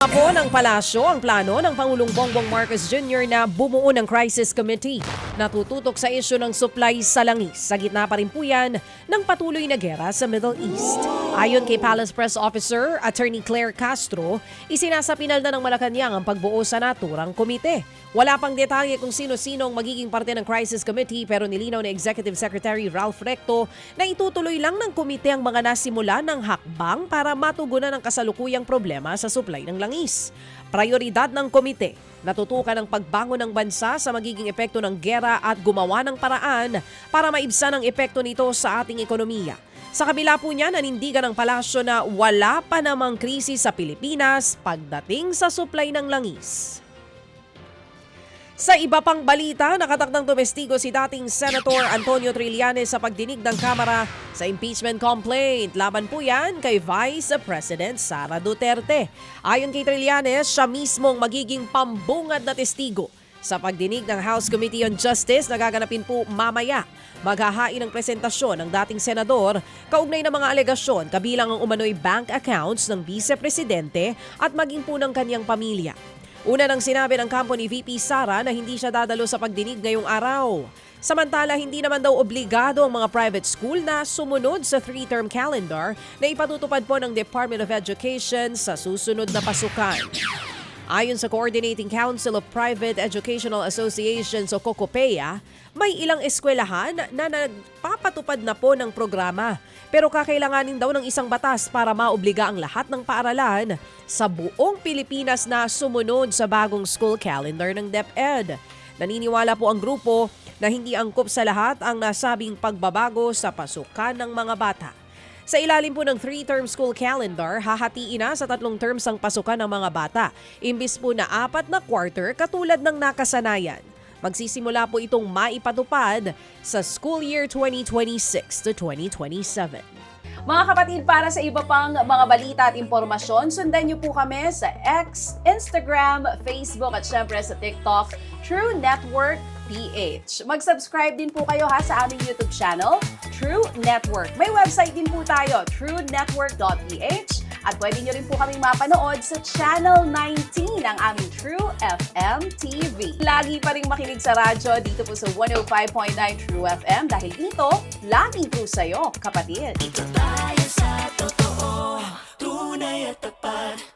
Po ng palasyo ang plano ng Pangulong Bongbong Marcos Jr. na bumuo ng Crisis Committee na tututok sa isyu ng supply sa langis. Sa gitna pa rin po yan ng patuloy na gera sa Middle East. Ayon kay Palace Press Officer Attorney Claire Castro, isinasapinal na ng Malacanang ang pagbuo sa naturang komite. Wala pang detalye kung sino-sinong magiging parte ng Crisis Committee pero nilinaw ni Executive Secretary Ralph Recto na itutuloy lang ng komite ang mga nasimula ng hakbang para matugunan ang kasalukuyang problema sa supply ng langis. Prioridad ng komite, natutukan ang pagbangon ng bansa sa magiging epekto ng gera at gumawa ng paraan para maibsan ang epekto nito sa ating ekonomiya. Sa kabila po niya, nanindigan ng palasyo na wala pa namang krisis sa Pilipinas pagdating sa supply ng langis. Sa iba pang balita, nakatakdang tumestigo si dating Senator Antonio Trillanes sa pagdinig ng Kamara sa impeachment complaint. Laban po yan kay Vice President Sara Duterte. Ayon kay Trillanes, siya mismong magiging pambungad na testigo sa pagdinig ng House Committee on Justice na gaganapin po mamaya. Maghahain ng presentasyon ng dating senador kaugnay ng mga alegasyon kabilang ang umano'y bank accounts ng Vice Presidente at maging po ng kanyang pamilya. Una nang sinabi ng kampo ni VP Sara na hindi siya dadalo sa pagdinig ngayong araw. Samantala, hindi naman daw obligado ang mga private school na sumunod sa 3-term calendar na ipatutupad po ng Department of Education sa susunod na pasukan. Ayon sa Coordinating Council of Private Educational Associations o COCOPEA, may ilang eskwelahan na nagpapatupad na po ng programa. Pero kakailanganin daw ng isang batas para maobliga ang lahat ng paaralan sa buong Pilipinas na sumunod sa bagong school calendar ng DepEd. Naniniwala po ang grupo na hindi angkop sa lahat ang nasabing pagbabago sa pasukan ng mga bata. Sa ilalim po ng 3-term school calendar, hahatiin na sa 3 terms ang pasukan ng mga bata, imbis po na 4 na quarter katulad ng nakasanayan. Magsisimula po itong maipatupad sa school year 2026 to 2027. Mga kapatid, para sa iba pang mga balita at impormasyon, sundan niyo po kami sa X, Instagram, Facebook at syempre sa TikTok, True Network PH. Mag-subscribe din po kayo sa aming YouTube channel, True Network. May website din po tayo, truenetwork.ph, at pwede nyo rin po kaming mapanood sa Channel 19 ng aming True FM TV. Lagi pa rin makinig sa radyo dito po sa 105.9 True FM dahil dito, laging true sa'yo, kapatid. Dito tayo sa totoo, tunay at tapat.